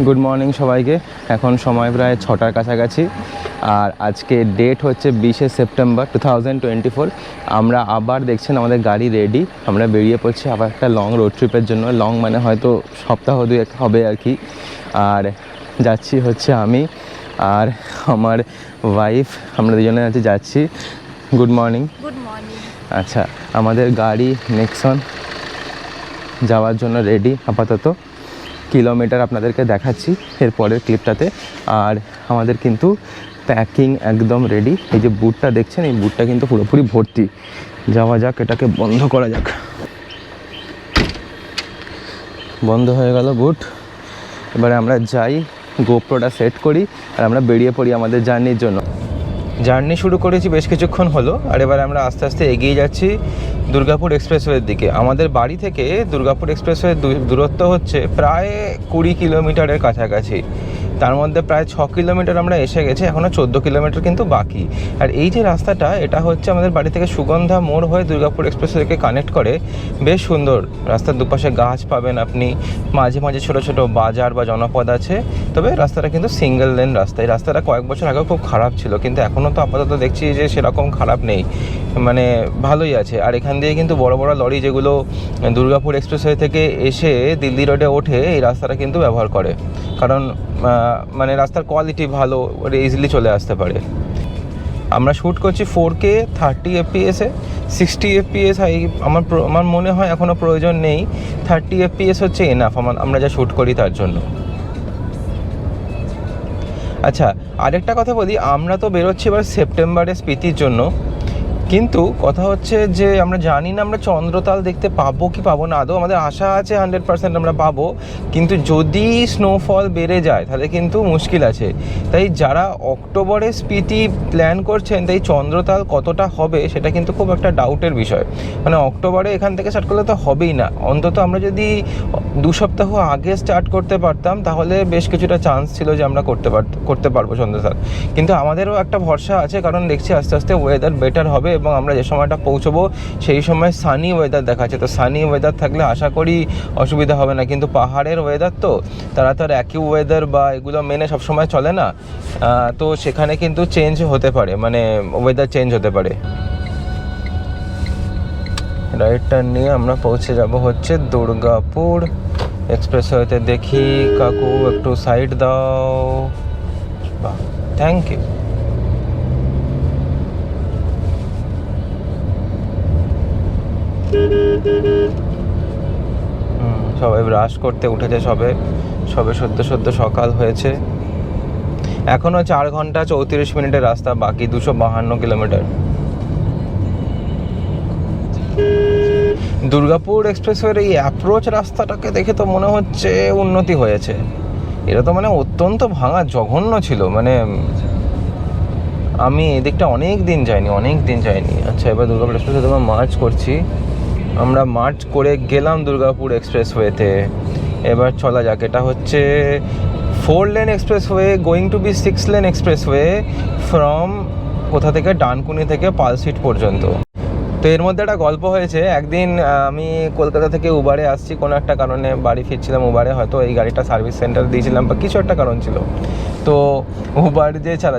Good morning সবাইকে। এখন সময় প্রায় 6টার কাছাকাছি, আর আজকে ডেট হচ্ছে 20শে সেপ্টেম্বর 2024। আমরা আবার দেখছেন আমাদের গাড়ি রেডি, আমরা বেরিয়ে পড়ছি আবার একটা লং রোড ট্রিপের জন্য। লং মানে হয়তো সপ্তাহ 2 হবে আর কি। আর যাচ্ছি হচ্ছে আমি আর আমার ওয়াইফ, আমরা দুজনে যাচ্ছি। Good morning. Good morning. আচ্ছা, আমাদের গাড়ি নেক্সন যাওয়ার জন্য রেডি। আপাতত কিলোমিটার আপনাদেরকে দেখাচ্ছি এর পরের ক্লিপটাতে। আর আমাদের কিন্তু প্যাকিং একদম রেডি। এই যে বুটটা দেখছেন, এই বুটটা কিন্তু পুরোপুরি ভর্তি। যাওয়া যাক, এটাকে বন্ধ করা যাক। বন্ধ হয়ে গেল বুট। এবারে আমরা যাই, গোপ্রোটা সেট করি আর আমরা বেরিয়ে পড়ি আমাদের জার্নির জন্য। জার্নি শুরু করেছি বেশ কিছুক্ষণ হলো, আর এবার আমরা আস্তে আস্তে এগিয়ে যাচ্ছি দুর্গাপুর এক্সপ্রেসওয়ের দিকে। আমাদের বাড়ি থেকে দুর্গাপুর এক্সপ্রেসওয়ের দূরত্ব হচ্ছে প্রায় 20 কিলোমিটারের কাছাকাছি। তার মধ্যে প্রায় 6 কিলোমিটার আমরা এসে গেছি, এখনও 14 কিলোমিটার কিন্তু বাকি। আর এই যে রাস্তাটা, এটা হচ্ছে আমাদের বাড়ি থেকে সুগন্ধা মোড় হয়ে দুর্গাপুর এক্সপ্রেসওয়েকে কানেক্ট করে। বেশ সুন্দর রাস্তার দুপাশে গাছ পাবেন আপনি, মাঝে মাঝে ছোটো ছোটো বাজার বা জনপদ আছে। তবে রাস্তাটা কিন্তু সিঙ্গেল লেন রাস্তা। এই রাস্তাটা কয়েক বছর আগেও খুব খারাপ ছিল, কিন্তু এখনও তো আপাতত দেখছি যে সেরকম খারাপ নেই, মানে ভালোই আছে। আর এখান দিয়ে কিন্তু বড় বড় লরি যেগুলো দুর্গাপুর এক্সপ্রেসওয়ে থেকে এসে দিল্লি রোডে ওঠে, এই রাস্তাটা কিন্তু ব্যবহার করে, কারণ মানে রাস্তার কোয়ালিটি ভালো, ইজিলি চলে আসতে পারে। আমরা শ্যুট করছি 4K 30 FPS-এ। 60 FPS আমার মনে হয় এখনও প্রয়োজন নেই। 30 FPS হচ্ছে এনাফ আমরা যা শ্যুট করি তার জন্য। আচ্ছা, আরেকটা কথা বলি, আমরা তো বেরোচ্ছি এবার সেপ্টেম্বরে স্পিতির জন্য, কিন্তু কথা হচ্ছে যে আমরা জানি না আমরা চন্দ্রতাল দেখতে পাবো কি পাবো না। আদৌ আমাদের আশা আছে 100% আমরা পাবো, কিন্তু যদি স্নোফল বেড়ে যায় তাহলে কিন্তু মুশকিল আছে। তাই যারা অক্টোবরে স্পিতি প্ল্যান করছেন, তাই চন্দ্রতাল কতটা হবে সেটা কিন্তু খুব একটা ডাউটের বিষয়। মানে অক্টোবরে এখান থেকে স্টার্ট করলে তো হবেই না, অন্তত আমরা যদি 2 সপ্তাহ আগে স্টার্ট করতে পারতাম তাহলে বেশ কিছুটা চান্স ছিল যে আমরা করতে পারবো চন্দ্রতাল। কিন্তু আমাদেরও একটা ভরসা আছে, কারণ দেখছি আস্তে আস্তে ওয়েদার বেটার হবে এবং আমরা যে সময়টা পৌঁছবো সেই সময় সানি ওয়েদার দেখাচ্ছে। তো সানি ওয়েদার থাকলে আশা করি অসুবিধা হবে না, কিন্তু পাহাড়ের ওয়েদার তো, তারা তো আর একই ওয়েদার বা এগুলো মেনে সবসময় চলে না। তো সেখানে কিন্তু চেঞ্জ হতে পারে, মানে ওয়েদার চেঞ্জ হতে পারে। রাইট টার্ন নিয়ে আমরা পৌঁছে যাব হচ্ছে দুর্গাপুর এক্সপ্রেসওয়েতে। দেখি কাকু একটু সাইড দাও, বাহ, থ্যাংক ইউ। সবাই ব্রাশ করতে উঠেছে, সবে সদ্য সকাল হয়েছে। এখনও 4 ঘন্টা 34 মিনিটের রাস্তা বাকি, 252 কিলোমিটার। দুর্গাপুর এক্সপ্রেসওয়ের এই অ্যাপ্রোচ রাস্তাটাকে দেখে তো মনে হচ্ছে উন্নতি হয়েছে। এটা তো মানে অত্যন্ত ভাঙা জঘন্য ছিল, মানে আমি এদিকটা অনেক দিন যাইনি। আচ্ছা, এবার দুর্গাপুর এক্সপ্রেসওয়ে তোমার মার্চ করছি। আমরা মার্চ করে গেলাম দুর্গাপুর এক্সপ্রেসওয়েতে। এবার চলা যাক। এটা হচ্ছে 4 lane expressway going to be 6 lane expressway from কোথা থেকে, ডানকুনি থেকে পালসিট পর্যন্ত। তো এর মধ্যে একটা গল্প হয়েছে। একদিন আমি কলকাতা থেকে উবারে আসছি, কোনো একটা কারণে বাড়ি ফিরছিলাম উবারে, হয়তো এই গাড়িটা সার্ভিস সেন্টারে দিয়েছিলাম বা কিছু একটা কারণ ছিল। তো উবার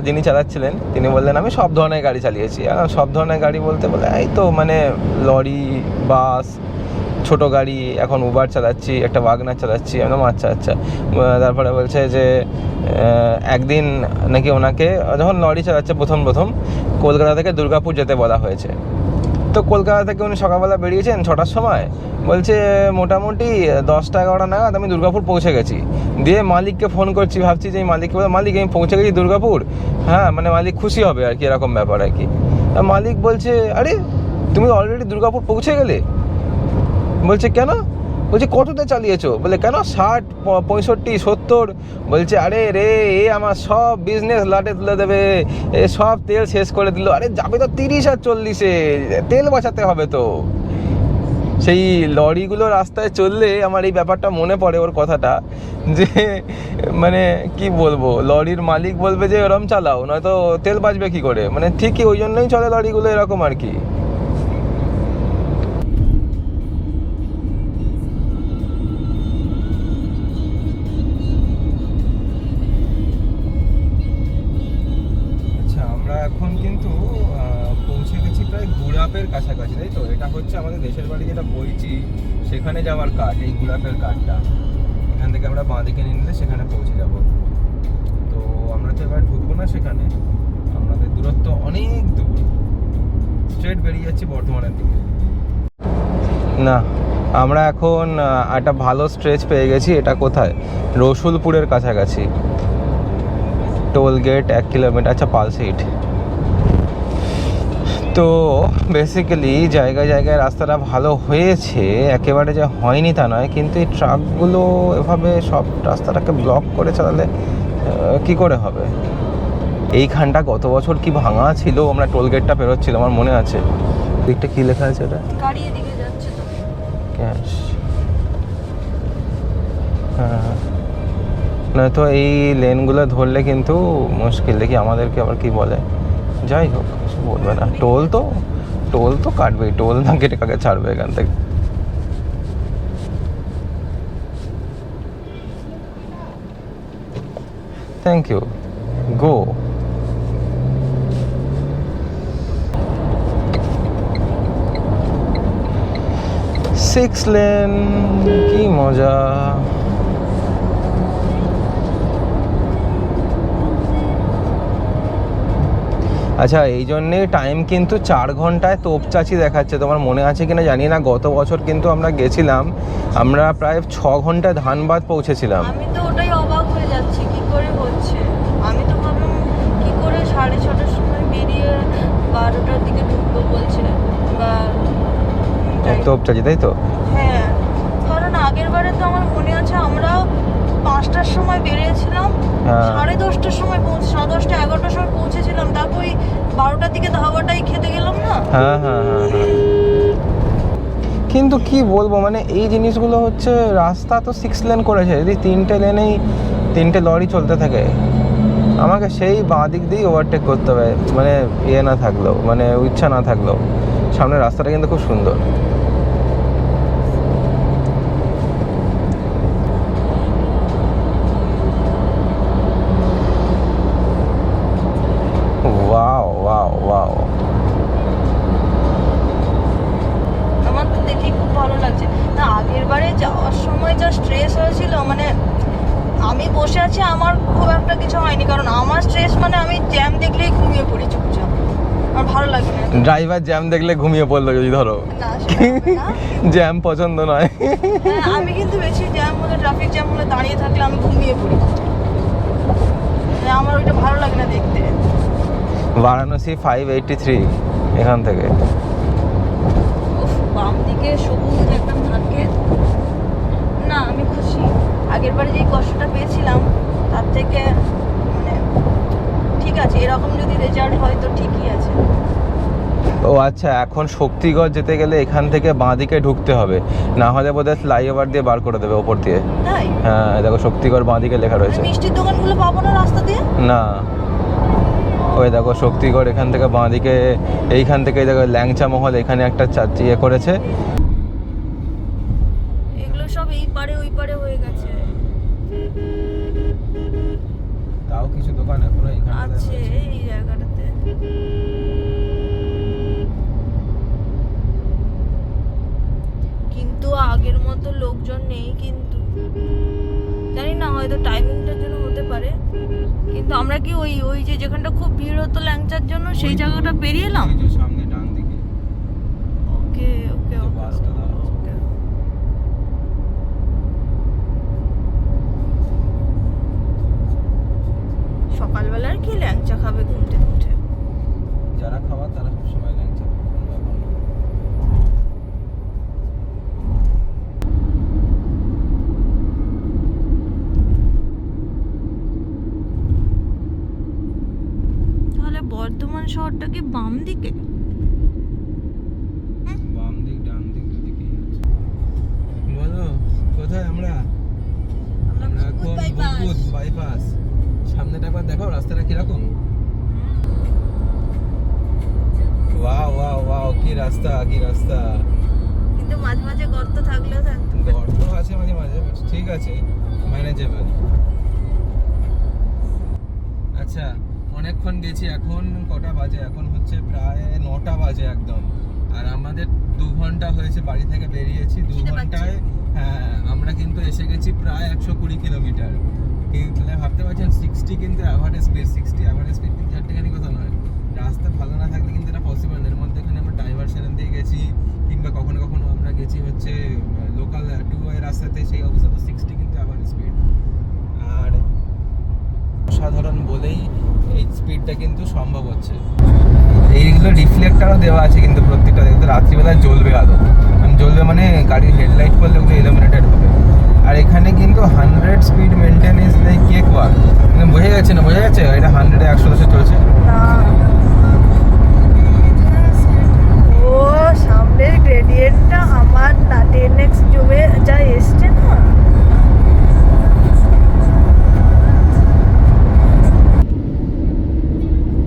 যিনি চালাচ্ছিলেন তিনি বললেন আমি সব ধরনের গাড়ি চালিয়েছি। সব ধরনের গাড়ি বলতে এই তো মানে লরি, বাস, ছোট গাড়ি, এখন উবার চালাচ্ছি, একটা ওয়াগনার চালাচ্ছি। আমি আচ্ছা। তারপরে বলছে যে একদিন নাকি ওনাকে যখন লরি চালাচ্ছে প্রথম কলকাতা থেকে দুর্গাপুর যেতে বলা হয়েছে। তো কলকাতা থেকে উনি সকালবেলা বেরিয়েছেন 6টার সময়, বলছে মোটামুটি 10টা-11টা নাগাদ আমি দুর্গাপুর পৌঁছে গেছি। দিয়ে মালিককে ফোন করছি, ভাবছি যে মালিককে বলে মালিক আমি পৌঁছে গেছি দুর্গাপুর। হ্যাঁ, মানে মালিক খুশি হবে আর কি, এরকম ব্যাপার আর কি। মালিক বলছে আরে তুমি অলরেডি দুর্গাপুর পৌঁছে গেলে? বলছে কেন? বলছে কততে চালিয়েছো? বলে কেন 60, 65, 70? বলছে আরে রে, এ আমার সব বিজনেস লাটে তুলে দেবে, এ সব তেল শেষ করে দিল। আরে যাবে তো 30 আর 40-এ, তেল বাঁচাতে হবে তো। সেই লরিগুলো রাস্তায় চললে আমার এই ব্যাপারটা মনে পড়ে, ওর কথাটা, যে মানে কি বলবো, লরির মালিক বলবে যে ওরম চালাও, নয়তো তেল বাঁচবে কি করে। মানে ঠিকই ওই জন্যই চলে লরিগুলো এরকম আর কি। গুলাপের কাছাকাছি, তাই তো? এটা হচ্ছে আমাদের দেশের বাড়ি যেটা বইছি সেখানে যাওয়ার কাঠ, এই গুলাপের কাঠটা। এখান থেকে আমরা বাঁ দিকে নিলে সেখানে পৌঁছে যাব। তো আমরা তো এবার ঢুকবো না সেখানে, আমাদের দূরত্ব অনেক দূর, স্ট্রেট বেরিয়ে যাচ্ছি বর্ধমানের দিকে। না, আমরা এখন একটা ভালো স্ট্রেচ পেয়ে গেছি। এটা কোথায়? রসুলপুরের কাছাকাছি, টোল গেট 1 কিলোমিটার। আচ্ছা, পালসিট। তো বেসিক্যালি জায়গায় জায়গায় রাস্তাটা ভালো হয়েছে, একেবারে যে হয়নি তা নয়, কিন্তু এই ট্রাকগুলো এভাবে সব রাস্তাটাকে ব্লক করে চালালে কি করে হবে? এইখানটা গত বছর কি ভাঙা ছিল, আমরা টোল গেটটা পেরোচ্ছিলাম, আমার মনে আছে। দিকটা কি লেখা আছে এটা? গাড়ি এদিকে যাচ্ছে তো। ক্যাশ। হ্যাঁ, নয়তো এই লেনগুলো ধরলে কিন্তু মুশকিল। দেখি আমাদেরকে আবার কি বলে। যাই হোক, কিছু বলবে না। টোল তো কাটবেই, টোল না কেটে কাকে ছাড়বে এখান থেকে। Thank you. Go. Six lane, কি মজা। আচ্ছা, এই জন্যে টাইম কিন্তু 4 ঘন্টায় তোপচাচি দেখাচ্ছে। তোমার মনে আছে কিনা জানি না, গত বছর কিন্তু আমরা গেছিলাম, আমরা প্রায় 6 ঘন্টায় ধানবাদ পৌঁছেছিলাম। আমি তো ওটাই অবাক হয়ে যাচ্ছি, কি করে হচ্ছে। আমি তো ভাবলাম কি করে 6:30টার সময় বেরিয়ে 12টার দিকে ঢুকবো বলছে, বা তোপচাচি, তাই তো? হ্যাঁ, কারণ আগের বারে তো আমার মনে আছে আমরাও 5টার সময় বেরিয়েছিলাম, 10:30টার সময় 10:30 11টার সময় পৌঁছেছিলাম, তারপর ওই 12টার দিকে ধাবাটাই খেতে গেলাম না। হ্যাঁ হ্যাঁ হ্যাঁ হ্যাঁ। কিন্তু কি বলবো, মানে এই জিনিসগুলো হচ্ছে, রাস্তা তো 6 লেন করেছে, যদি 3টে লেনেই 3টে লরি চলতে থাকে, আমাকে সেই বাঁ দিক দিয়েই ওভারটেক করতে হবে, মানে ইয়ে না থাকলেও, মানে ইচ্ছা না থাকলেও। সামনের রাস্তাটা কিন্তু খুব সুন্দর। Wow wow wow. আমার তো দেখি খুব ভালো লাগছে। না, আগের বারে যাওয়ার সময় যা স্ট্রেস হয়েছিল, মানে আমি বসে আছি, আমার খুব একটা কিছু হয়নি, কারণ আমার স্ট্রেস মানে আমি জ্যাম দেখলেই ঘুমিয়ে পড়ি চুপচাপ, আমার ভালো লাগে না। ড্রাইভার জ্যাম দেখলে ঘুমিয়ে পড়লো যদি ধরো, না, সেটা হবে না। জ্যাম পছন্দ নয়। হ্যাঁ, আমি কিন্তু বেশি জ্যাম হলে, ট্রাফিক জ্যাম হলে দাঁড়িয়ে থাকলে আমি ঘুমিয়ে পড়ি, আমার ওইটা ভালো লাগে না দেখতে। বারাণসী 583 এখান থেকে। উফ, বাম দিকে সবুজ একদম ধান ক্ষেত। না, আমি খুশি। আগের বারে যে কষ্টটা পেয়েছিলাম তার থেকে মানে ঠিক আছে, এরকম যদি রেজাল্ট হয় তো ঠিকই আছে। ও আচ্ছা, এখন শক্তিগড় যেতে গেলে এখান থেকে বাঁ দিকে ঢুকতে হবে, না হলে বোধহয় ফ্লাইওভার দিয়ে বার করে দেবে ওপর দিয়ে। তাই? হ্যাঁ, দেখো শক্তিগড় বাঁ দিকে লেখা রয়েছে। মিষ্টির দোকানগুলো পাবো না রাস্তা দিয়ে? না, ওই দেখো শক্তিগড় এখান থেকে বাঁ দিকে, এইখান থেকে দেখো ল্যাংচা মহল, এখানে একটা ইয়ে করেছে। এগুলো সব এই পারে ওই পারে হয়ে গেছে। তাও কিছু দোকান এখনো এখানে আছে এই জায়গাটাতে। কিন্তু আগের মতো লোকজন নেই, কিন্তু জানি না, হয়তো টাইমিংটার জন্য হতে পারে। কিন্তু আমরা কি ওই ওই যে যেখানটা খুব ভিড় হতো ল্যাংচার জন্য, সেই জায়গাটা পেরিয়ে এলাম। সামনে ডান দিকে। ওকে ওকে বাসটা ওকে। সকালবেলার কি ল্যাংচা খাবে ঘুম থেকে উঠে? যারা খাবার তারা সবসময় ল্যাংচা। তাহলে বর্ধমান শহরটা কি বাম দিকে? বাম দিক ডান দিক দুদিকে। বলো কোথায় আমরা? আমরা এখন বুধবুধ বাইপাস। সামনেটা একবার দেখো রাস্তাটা কিরকম। ওয়াও ওয়াও ওয়াও, কি রাস্তা, কি রাস্তা। কিন্তু মাঝে মাঝে গর্ত থাকলেও থাকতো। গর্ত আছে মাঝে মাঝে, ঠিক আছে, ম্যানেজেবল। আচ্ছা, অনেকক্ষণ গেছি। এখন কটা বাজে? এখন হচ্ছে প্রায় 9টা বাজে একদম। আর আমাদের 2 ঘন্টা হয়েছে বাড়ি থেকে বেরিয়েছি। 2 ঘন্টায় হ্যাঁ আমরা কিন্তু এসে গেছি প্রায় 120 কিলোমিটার। কিন্তু ভাবতে পারছেন 60 কিন্তু অ্যাভারেজ স্পিড, 60 অ্যাভারেজ স্পিড কিন্তু চারটেখানি কথা নয়। রাস্তা ভালো না থাকলে কিন্তু এটা পসিবল না। এর মধ্যে এখানে আমরা ডাইভারশন দিয়ে গেছি, কিংবা কখনো কখনো আমরা গেছি হচ্ছে লোকাল 2 ওয়ে রাস্তাতে, সেই অবস্থা তো 60 কিন্তু অ্যাভারেজ স্পিড। আর সাধারণ বলেই এই স্পিডটা কিন্তু সম্ভব হচ্ছে। এইগুলো রিফ্লেক্টারও দেওয়া আছে কিন্তু প্রত্যেকটা, দেখতে রাত্রিবেলা জ্বলবে আলো, মানে জ্বলবে মানে গাড়ির হেডলাইট করলে ওগুলো ইলুমিনেটেড হবে। আর এখানে কিন্তু 100 স্পিড মেনটেনেন্স নেই, কেক ওয়াক বোঝা যাচ্ছে না, বোঝা যাচ্ছে এটা 100-এ 110 চলছে না। ও সামনের গ্রেডিয়েন্টটা আমার না 10x জমে যা এসছে না।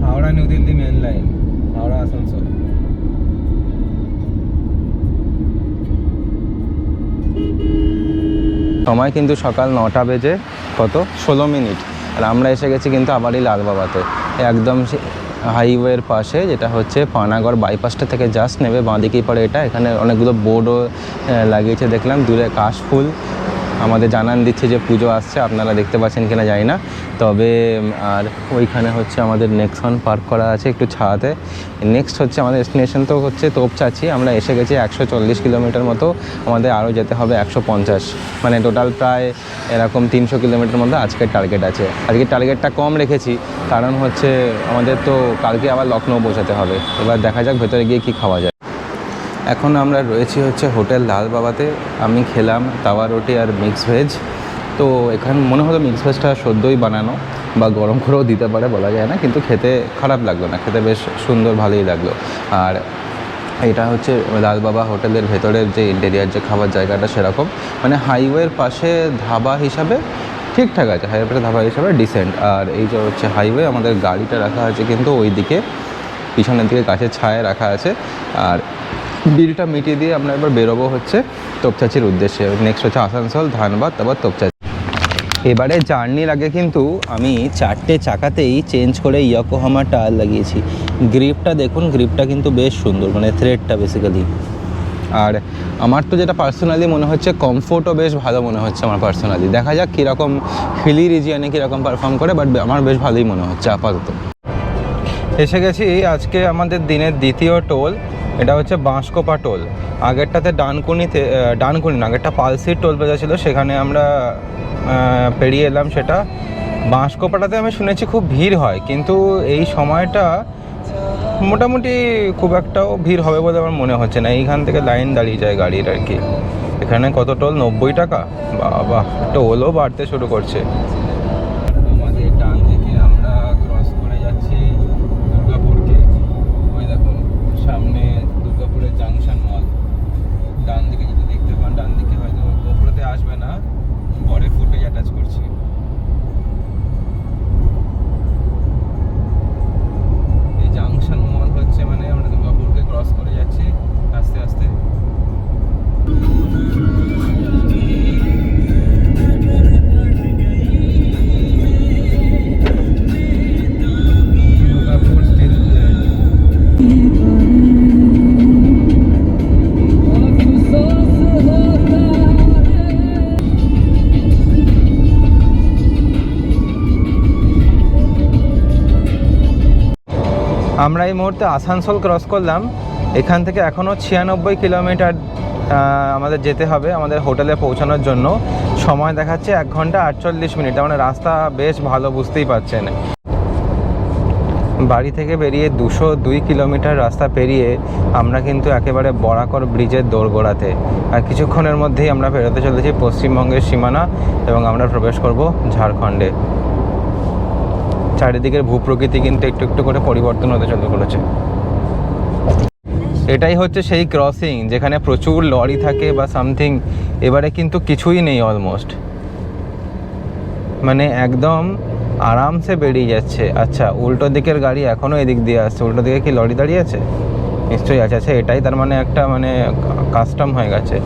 Howrah New Delhi main line, Howrah Asansol. সময় কিন্তু সকাল 9টা বেজে কত 16 মিনিট। আর আমরা এসে গেছি কিন্তু আবারই লালবাবাতে, একদম হাইওয়ের পাশে, যেটা হচ্ছে পানাগড় বাইপাসটা থেকে জাস্ট নেবে বাঁদিকেই পড়ে এটা। এখানে অনেকগুলো বোর্ডও লাগিয়েছে দেখলাম, দূরে কাশফুল আমাদের জানান দিচ্ছে যে পুজো আসছে, আপনারা দেখতে পাচ্ছেন কিনা জানি না। তবে আর ওইখানে হচ্ছে আমাদের নেক্সন পার্ক করা আছে একটু ছায়াতে। নেক্সট হচ্ছে আমাদের ডেস্টিনেশন তো হচ্ছে তোপচাঁচি। আমরা এসে গেছি 140 কিলোমিটার মতো, আমাদের আরও যেতে হবে 150, মানে টোটাল প্রায় এরকম 300 কিলোমিটার মধ্যে আজকের টার্গেট আছে। আজকের টার্গেটটা কম রেখেছি কারণ হচ্ছে আমাদের তো কালকে আবার লখনৌ পৌঁছাতে হবে। এবার দেখা যাক ভেতরে গিয়ে কী খাওয়া যায়। এখন আমরা রয়েছি হচ্ছে হোটেল লালবাবাতে। আমি খেলাম তাওয়া রুটি আর মিক্স ভেজ। তো এখানে মনে হলো মিক্স ভেজটা সদ্যই বানানো বা গরম করেও দিতে পারে, বলা যায় না, কিন্তু খেতে খারাপ লাগলো না, খেতে বেশ সুন্দর, ভালোই লাগলো। আর এটা হচ্ছে লালবাবা হোটেলের ভেতরের যে ইন্টেরিয়ার যে খাবার জায়গাটা সেরকম, মানে হাইওয়ের পাশে ধাবা হিসাবে ঠিকঠাক আছে, হাইওয়ের পাশে ধাবা হিসাবে ডিসেন্ট। আর এই যে হচ্ছে হাইওয়ে, আমাদের গাড়িটা রাখা আছে কিন্তু ওই দিকে পিছনের দিকে গাছের ছায়ায় রাখা আছে। আর বিলটা মিটিয়ে দিয়ে আমরা এবার বেরোবো হচ্ছে তোপচাঁচির উদ্দেশ্যে। নেক্সট হচ্ছে আসানসোল, ধানবাদ, তারপর তোপচাঁচি। এবারে জার্নির আগে কিন্তু আমি 4টে চাকাতেই চেঞ্জ করে ইয়োকোহামা টায়ার লাগিয়েছি। গ্রিপটা দেখুন, গ্রিপটা কিন্তু বেশ সুন্দর, মানে থ্রেডটা বেসিক্যালি। আর আমার তো যেটা পার্সোনালি মনে হচ্ছে, কমফোর্টও বেশ ভালো মনে হচ্ছে আমার পার্সোনালি। দেখা যাক কীরকম হিলি রিজিয়নে কীরকম পারফর্ম করে, বাট আমার বেশ ভালোই মনে হচ্ছে আপাতত। এসে গেছি আজকে আমাদের দিনের দ্বিতীয় টোল, এটা হচ্ছে বাঁশকোপা টোল। আগেরটাতে ডানকুনি না, আগেরটা পালসির টোল প্লাজা ছিল, সেখানে আমরা পেরিয়ে এলাম সেটা। বাঁশকোপাটাতে আমি শুনেছি খুব ভিড় হয়, কিন্তু এই সময়টা মোটামুটি খুব একটাও ভিড় হবে বলে আমার মনে হচ্ছে না। এইখান থেকে লাইন দাঁড়িয়ে যায় গাড়ির আর কি। এখানে কত টোল? 90 টাকা। বাবা, টোলও বাড়তে শুরু করছে। আমাদের ডান দিকে আমরা ক্রস করে যাচ্ছি দুর্গাপুরকে। ওই দেখুন সামনে দুর্গাপুরের জাংশন মল। ডান দিকে যদি দেখতে পান, ডান দিকে হয়তো গোপুরতে আসবে না, পরে ফুটেজ অ্যাটাচ করছি। এই জাংশন মল হচ্ছে, মানে আমরা দুর্গাপুরকে ক্রস করে যাচ্ছি আস্তে আস্তে। দুর্গাপুর স্টিল আমরা এই মুহূর্তে আসানসোল ক্রস করলাম। এখান থেকে এখনও 96 কিলোমিটার আমাদের যেতে হবে আমাদের হোটেলে পৌঁছানোর জন্য। সময় দেখাচ্ছে 1 ঘন্টা 48 মিনিট, মানে রাস্তা বেশ ভালো, বুঝতেই পারছেন। বাড়ি থেকে বেরিয়ে 202 কিলোমিটার রাস্তা পেরিয়ে আমরা কিন্তু একেবারে বরাকর ব্রিজের দোরগোড়াতে। আর কিছুক্ষণের মধ্যেই আমরা বেরোতে চলেছি পশ্চিমবঙ্গের সীমানা, এবং আমরা প্রবেশ করব ঝাড়খণ্ডে। চারিদিকের ভূপ্রকৃতি কিন্তু একটু একটু করে পরিবর্তন হতে শুরু করেছে। এটাই হচ্ছে সেই ক্রসিং যেখানে প্রচুর লরি থাকে বা সামথিং। এবারে কিন্তু কিছুই নেই অলমোস্ট, মানে একদম আরামসে বেরিয়ে যাচ্ছে। আচ্ছা, উল্টো দিকের গাড়ি এখনও এদিক দিয়ে আসছে। উল্টো দিকে কি লরি দাঁড়িয়ে আছে? নিশ্চয়ই আছে। আচ্ছা, এটাই তার মানে একটা মানে কাস্টম হয়ে গেছে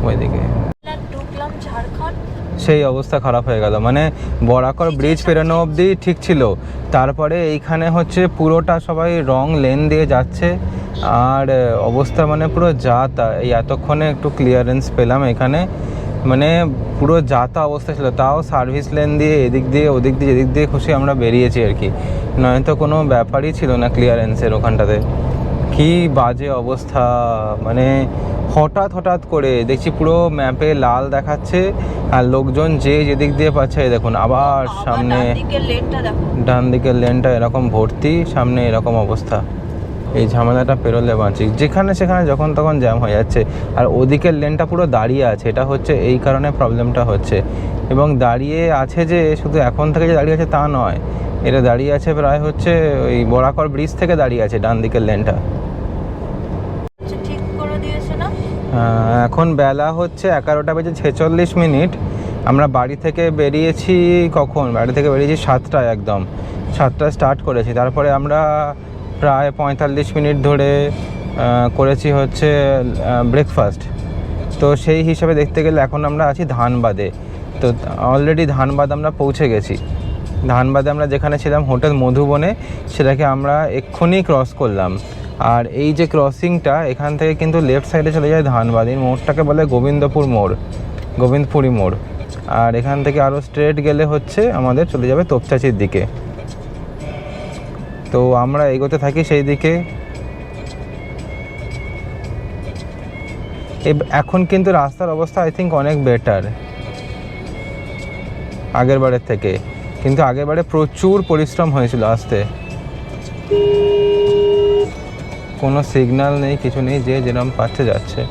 ওইদিকে। সেই অবস্থা খারাপ হয়ে গেল। মানে বরাকর ব্রিজ পেরোনো অবধি ঠিক ছিল, তারপরে এইখানে হচ্ছে পুরোটা সবাই রং লেন দিয়ে যাচ্ছে, আর অবস্থা মানে পুরো যা তা। এই এতক্ষণে একটু ক্লিয়ারেন্স পেলাম এখানে, মানে পুরো যা তা অবস্থা ছিল। তাও সার্ভিস লেন দিয়ে এদিক দিয়ে ওদিক দিয়ে এদিক দিয়ে খুশি আমরা বেরিয়েছি আর কি, নয়তো কোনো ব্যাপারই ছিল না ক্লিয়ারেন্সের ওখানটাতে। কি বাজে অবস্থা, মানে হঠাৎ করে দেখছি পুরো ম্যাপে লাল দেখাচ্ছে, আর লোকজন যেদিক দিয়ে পাচ্ছে দেখুন আবার সামনে ডান দিকের লেনটা এরকম ভর্তি, সামনে এরকম অবস্থা। এই ঝামেলাটা পেরোলে বাঁচি, যেখানে সেখানে যখন তখন জ্যাম হয়ে যাচ্ছে। আর ওদিকের লেনটা পুরো দাঁড়িয়ে আছে, এটা হচ্ছে এই কারণে প্রবলেমটা হচ্ছে। এবং দাঁড়িয়ে আছে যে শুধু এখন থেকে যে দাঁড়িয়ে আছে তা নয়, এটা দাঁড়িয়ে আছে প্রায় হচ্ছে ওই বরাকর ব্রিজ থেকে দাঁড়িয়ে আছে ডান দিকের লেনটা। এখন বেলা হচ্ছে 11:46। আমরা বাড়ি থেকে বেরিয়েছি কখন? বাড়ি থেকে বেরিয়েছি 7টায়, একদম 7টায় স্টার্ট করেছি। তারপরে আমরা প্রায় 45 মিনিট ধরে করেছি হচ্ছে ব্রেকফাস্ট। তো সেই হিসাবে দেখতে গেলে এখন আমরা আছি ধানবাদে। তো অলরেডি ধানবাদ আমরা পৌঁছে গেছি। ধানবাদে আমরা যেখানে ছিলাম হোটেল মধুবনে, সেটাকে আমরা এক্ষুনি ক্রস করলাম। আর এই যে ক্রসিংটা, এখান থেকে কিন্তু লেফট সাইডে চলে যায় ধানবাদ। এই মোড়টাকে বলে গোবিন্দপুরি মোড়। আর এখান থেকে আরও স্ট্রেট গেলে হচ্ছে আমাদের চলে যাবে তোপচাচির দিকে। তো আমরা এগোতে থাকি সেই দিকে। এখন কিন্তু রাস্তার অবস্থা আই থিঙ্ক অনেক বেটার আগের বারের থেকে, কিন্তু আগের বারে প্রচুর পরিশ্রম হয়েছিল আসতে। কোনো সিগন্যাল নেই, কিছু নেই, যে যেরকম পাচ্ছে যাচ্ছে।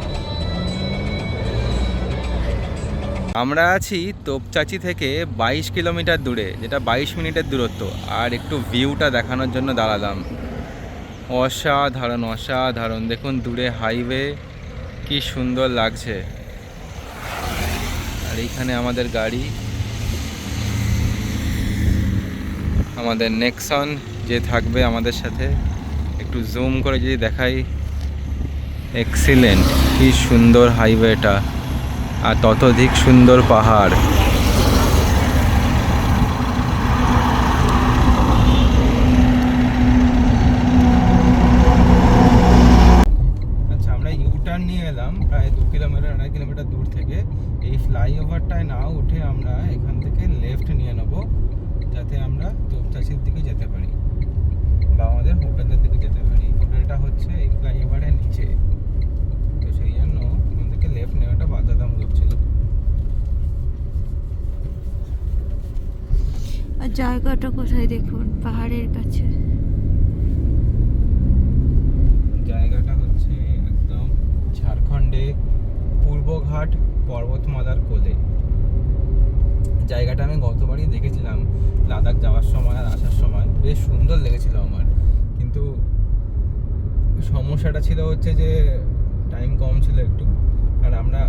আমরা আছি তোপচাচি থেকে 22 কিলোমিটার দূরে, যেটা 22 মিনিটের দূরত্ব। আর একটু ভিউটা দেখানোর জন্য দাঁড়ালাম। অসাধারণ দেখুন দূরে হাইওয়ে, কি সুন্দর লাগছে। আর এইখানে আমাদের গাড়ি, আমাদের নেক্সন যে থাকবে আমাদের সাথে। একটু জুম করে যদি দেখাই, এক্সিলেন্ট, কি সুন্দর হাইওয়েটা, আর ততোধিক সুন্দর পাহাড়। আচ্ছা, আমরা ইউটার্ন নিয়ে এলাম প্রায় 2-2.5 কিলোমিটার দূর থেকে। এই ফ্লাইওভারটায় না উঠে আমরা এখান থেকে লেফট নিয়ে নেব, যাতে আমরা তোপচাচির দিকে যেতে পারি বা আমাদের হোটেলের দিকে যেতে পারি। হোটেলটা হচ্ছে এই ফ্লাইওভারের নিচে, তো সেই জন্য আমাদেরকে লেফট নেওয়াটা বাধ্যতামূলক ছিল। আর জায়গাটা কোথায় দেখুন, পাহাড়ের কাছে। জায়গাটা হচ্ছে একদম ঝাড়খণ্ডে পূর্বঘাট পর্বতমালার কোলে। জায়গাটা আমি গতবারই দেখেছিলাম লাদাখ যাওয়ার সময় আর আসার সময়, বেশ সুন্দর লেগেছিল আমার। কিন্তু সমস্যাটা ছিল হচ্ছে যে টাইম কম ছিল একটু, আর আমরা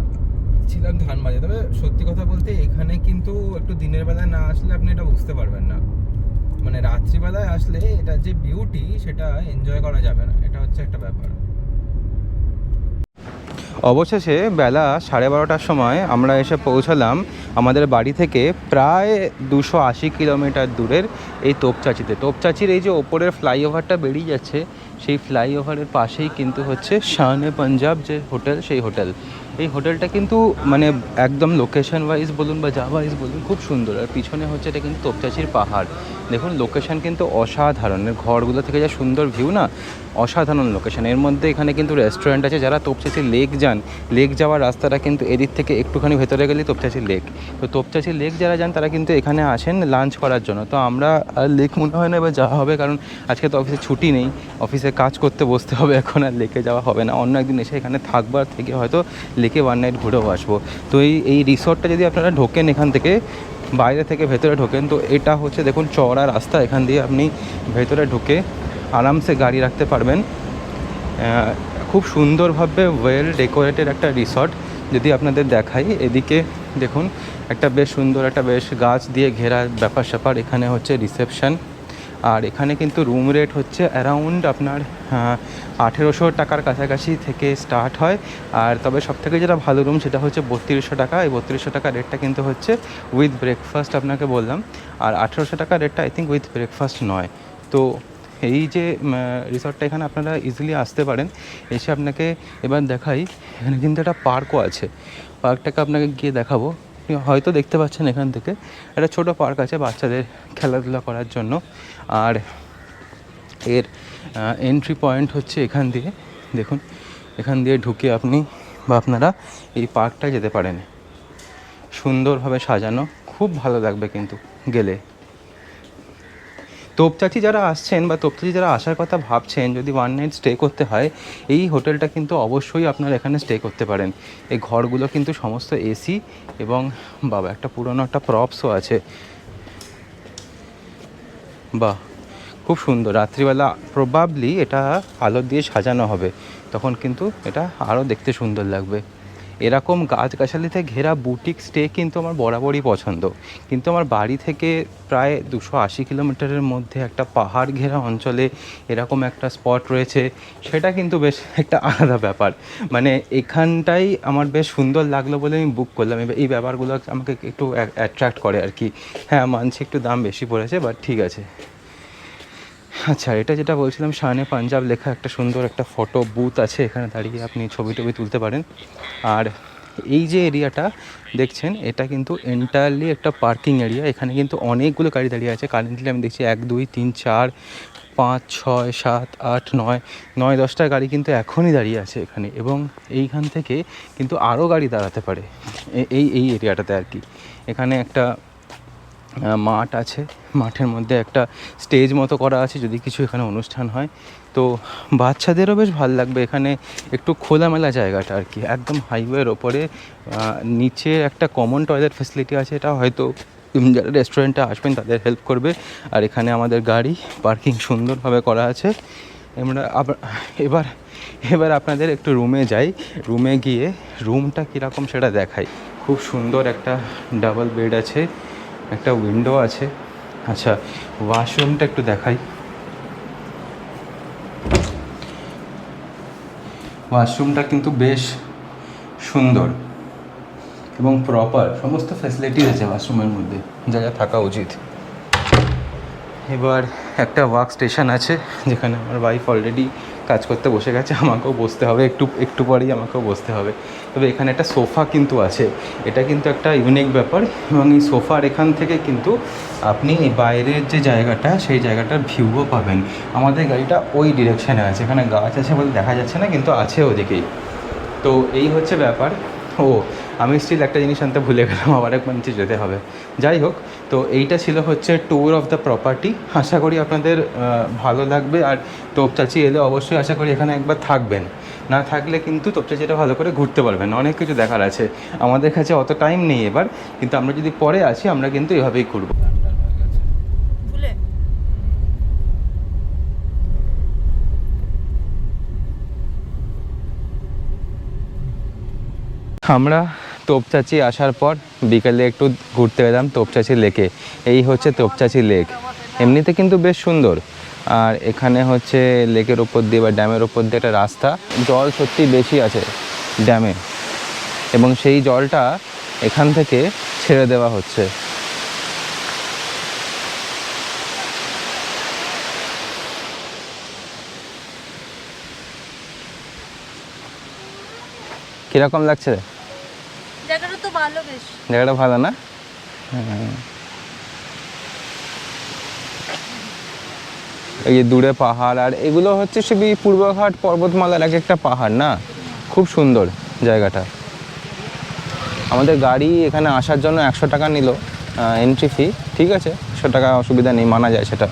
ছিলাম ধানবাদে। তবে সত্যি কথা বলতে এখানে কিন্তু একটু দিনের বেলায় না আসলে আপনি এটা বুঝতে পারবেন না। মানে রাত্রিবেলায় আসলে এটা যে বিউটি সেটা এনজয় করা যাবে না, এটা হচ্ছে একটা ব্যাপার। অবশেষে বেলা 12:30টার সময় আমরা এসে পৌঁছালাম আমাদের বাড়ি থেকে প্রায় 280 কিলোমিটার দূরের এই তোপচাচিতে। তোপচাচির এই যে ওপরের ফ্লাইওভারটা বেরিয়ে যাচ্ছে, সেই ফ্লাইওভারের পাশেই কিন্তু হচ্ছে শান-এ পাঞ্জাব যে হোটেল, সেই হোটেল। এই হোটেলটা কিন্তু মানে একদম লোকেশন ওয়াইজ বলুন বা যা ওয়াইজ বলুন খুব সুন্দর। আর পিছনে হচ্ছে এটা কিন্তু তোপচাচির পাহাড়। দেখুন লোকেশন কিন্তু অসাধারণ, ঘরগুলো থেকে যা সুন্দর ভিউ না, অসাধারণ লোকেশন। এর মধ্যে এখানে কিন্তু রেস্টুরেন্ট আছে। যারা তোপচাচি লেক যান, লেক যাওয়ার রাস্তাটা কিন্তু এদিক থেকে একটুখানি ভেতরে গেলেই তোপচাচি লেক। তো তোপচাচি লেক যারা যান তারা কিন্তু এখানে আসেন লাঞ্চ করার জন্য। তো আমরা আর লেক মনে হয় না এবার যাওয়া হবে, কারণ আজকে তো অফিসে ছুটি নেই, অফিসে কাজ করতে বসতে হবে, এখন আর লেকে যাওয়া হবে না। অন্য একদিন এসে এখানে থাকবার থেকে হয়তো লেকে 1 নাইট ঘুরেও আসবো। তো এই রিসর্টটা যদি আপনারা ঢোকেন এখান থেকে, বাইরে থেকে ভেতরে ঢোকেন, তো এটা হচ্ছে দেখুন চওড়া রাস্তা, এখান দিয়ে আপনি ভেতরে ঢুকে আরামসে গাড়ি রাখতে পারবেন। খুব সুন্দরভাবে ওয়েল ডেকোরেটেড একটা রিসর্ট। যদি আপনাদের দেখাই, এদিকে দেখুন একটা বেশ সুন্দর একটা বেশ গাছ দিয়ে ঘেরা ব্যাপার স্যাপার। এখানে হচ্ছে রিসেপশন, আর এখানে কিন্তু রুম রেট হচ্ছে অ্যারাউন্ড আপনার 1800 টাকার কাছাকাছি থেকে স্টার্ট হয়। আর তবে সবথেকে যেটা ভালো রুম সেটা হচ্ছে 3200 টাকা। এই 3200 টাকা রেটটা কিন্তু হচ্ছে উইথ ব্রেকফাস্ট আপনাকে বললাম, আর 1800 টাকা রেটটা আই থিঙ্ক উইথ ব্রেকফাস্ট নয়। তো এই যে রিসর্টটা, এখানে আপনারা ইজিলি আসতে পারেন। এসে আপনাকে এবার দেখাই, এখানে কিন্তু একটা পার্কও আছে। পার্কটাকে আপনাকে গিয়ে দেখাবো। আপনি হয়তো দেখতে পাচ্ছেন এখান থেকে একটা ছোটো পার্ক আছে বাচ্চাদের খেলাধুলা করার জন্য। আর এর এন্ট্রি পয়েন্ট হচ্ছে এখান দিয়ে, দেখুন এখান দিয়ে ঢুকে আপনি বা আপনারা এই পার্কটায় যেতে পারেন। সুন্দরভাবে সাজানো, খুব ভালো লাগবে কিন্তু গেলে। তোপচাচি যারা আসছেন বা তোপচাচি যারা আসার কথা ভাবছেন, যদি 1 নাইট স্টে করতে হয়, এই হোটেলটা কিন্তু অবশ্যই আপনারা এখানে স্টে করতে পারেন। এই ঘরগুলো কিন্তু সমস্ত এসি এবং বাবা একটা পুরনো একটা প্রপসও আছে। বাহ, খুব সুন্দর। রাত্রিবেলা প্রবাবলি এটা আলো দিয়ে সাজানো হবে, তখন কিন্তু এটা আরও দেখতে সুন্দর লাগবে। এরকম গাছগাছালিতে ঘেরা বুটিক স্টে কিন্তু আমার বরাবরই পছন্দ, কিন্তু আমার বাড়ি থেকে প্রায় 280 কিলোমিটারের মধ্যে একটা পাহাড় ঘেরা অঞ্চলে এরকম একটা স্পট রয়েছে, সেটা কিন্তু বেশ একটা আলাদা ব্যাপার। মানে এখানটাই আমার বেশ সুন্দর লাগলো বলে আমি বুক করলাম। এই ব্যাপারগুলো আমাকে একটু অ্যাট্রাক্ট করে আর কি। হ্যাঁ মানছি একটু দাম বেশি পড়েছে, বাট ঠিক আছে। আচ্ছা, এটা যেটা বলছিলাম, শানে পাঞ্জাব লেখা একটা সুন্দর একটা ফটো বুথ আছে, এখানে দাঁড়িয়ে আপনি ছবি টবি তুলতে পারেন। আর এই যে এরিয়াটা দেখছেন, এটা কিন্তু এন্টায়ারলি একটা পার্কিং এরিয়া। এখানে কিন্তু অনেকগুলো গাড়ি দাঁড়িয়ে আছে। কারেন্টলি আমি দেখছি 1 2 3 4 5 6 7 8 9 10টা গাড়ি কিন্তু এখনই দাঁড়িয়ে আছে এখানে, এবং এইখান থেকে কিন্তু আরও গাড়ি দাঁড়াতে পারে এই এরিয়াটাতে আর কি। এখানে একটা মাঠ আছে, মাঠের মধ্যে একটা স্টেজ মতো করা আছে যদি কিছু এখানে অনুষ্ঠান হয়। তো বাচ্চাদেরও বেশ ভালো লাগবে, এখানে একটু খোলামেলা জায়গাটা আর কি, একদম হাইওয়ের ওপরে। নিচে একটা কমন টয়লেট ফেসিলিটি আছে, এটা হয়তো যারা রেস্টুরেন্টে আসবেন তাদের হেল্প করবে। আর এখানে আমাদের গাড়ি পার্কিং সুন্দরভাবে করা আছে। আমরা এবার আপনাদের একটু রুমে যাই, রুমে গিয়ে রুমটা কীরকম সেটা দেখাই। খুব সুন্দর একটা ডাবল বেড আছে, একটা উইন্ডো আছে। আচ্ছা, ওয়াশরুমটা একটু দেখাই। ওয়াশরুমটা কিন্তু বেশ সুন্দর এবং প্রপার, সমস্ত ফ্যাসিলিটিস আছে ওয়াশরুমের মধ্যে, যা যা থাকা উচিত। এবার একটা ওয়ার্ক স্টেশন আছে, যেখানে আমার ওয়াইফ অলরেডি কাজ করতে বসে গেছে। আমাকেও বসতে হবে, একটু পরেই আমাকেও বসতে হবে। তবে এখানে একটা সোফা কিন্তু আছে, এটা কিন্তু একটা ইউনিক ব্যাপার। এবং এই সোফার এখান থেকে কিন্তু আপনি বাইরের যে জায়গাটা, সেই জায়গাটার ভিউও পাবেন। আমাদের গাড়িটা ওই ডিরেকশানে আছে, এখানে গাছ আছে বলে দেখা যাচ্ছে না, কিন্তু আছে ওদিকেই। তো এই হচ্ছে ব্যাপার। ও আমি স্টিল একটা জিনিস আনতে ভুলে গেলাম, আবার একবার নিচে যেতে হবে। যাই হোক, তো এইটা ছিল হচ্ছে ট্যুর অফ দ্য প্রপার্টি। আশা করি আপনাদের ভালো লাগবে। আর তোপচাচি এলে অবশ্যই আশা করি এখানে একবার থাকবেন, না থাকলে কিন্তু তোপচাচিটা ভালো করে ঘুরতে পারবেন। অনেক কিছু দেখার আছে, আমাদের কাছে অত টাইম নেই এবার, কিন্তু আমরা যদি পরে আসি আমরা কিন্তু এভাবেই ঘুরবো। আমরা তোপচাচি আসার পর বিকেলে একটু ঘুরতে গেলাম তোপচাচি লেকে। এই হচ্ছে তোপচাচি লেক, এমনিতে কিন্তু বেশ সুন্দর। আর এখানে হচ্ছে লেকের ওপর দিয়ে বা ড্যামের ওপর দিয়ে একটা রাস্তা। জল সত্যি বেশি আছে ড্যামে, এবং সেই জলটা এখান থেকে ছেড়ে দেওয়া হচ্ছে। কীরকম লাগছে? জায়গাটা তো ভালো, বেশ জায়গাটা ভালো না? হ্যাঁ, এই যে দূরে পাহাড়, আর এগুলো হচ্ছে সবই পূর্বঘাট পর্বতমালার এক একটা পাহাড় না, খুব সুন্দর জায়গাটা। আমাদের গাড়ি এখানে আসার জন্য 100 টাকা নিল এন্ট্রি ফি, ঠিক আছে 100 টাকা অসুবিধা নেই, মানা যায় সেটা।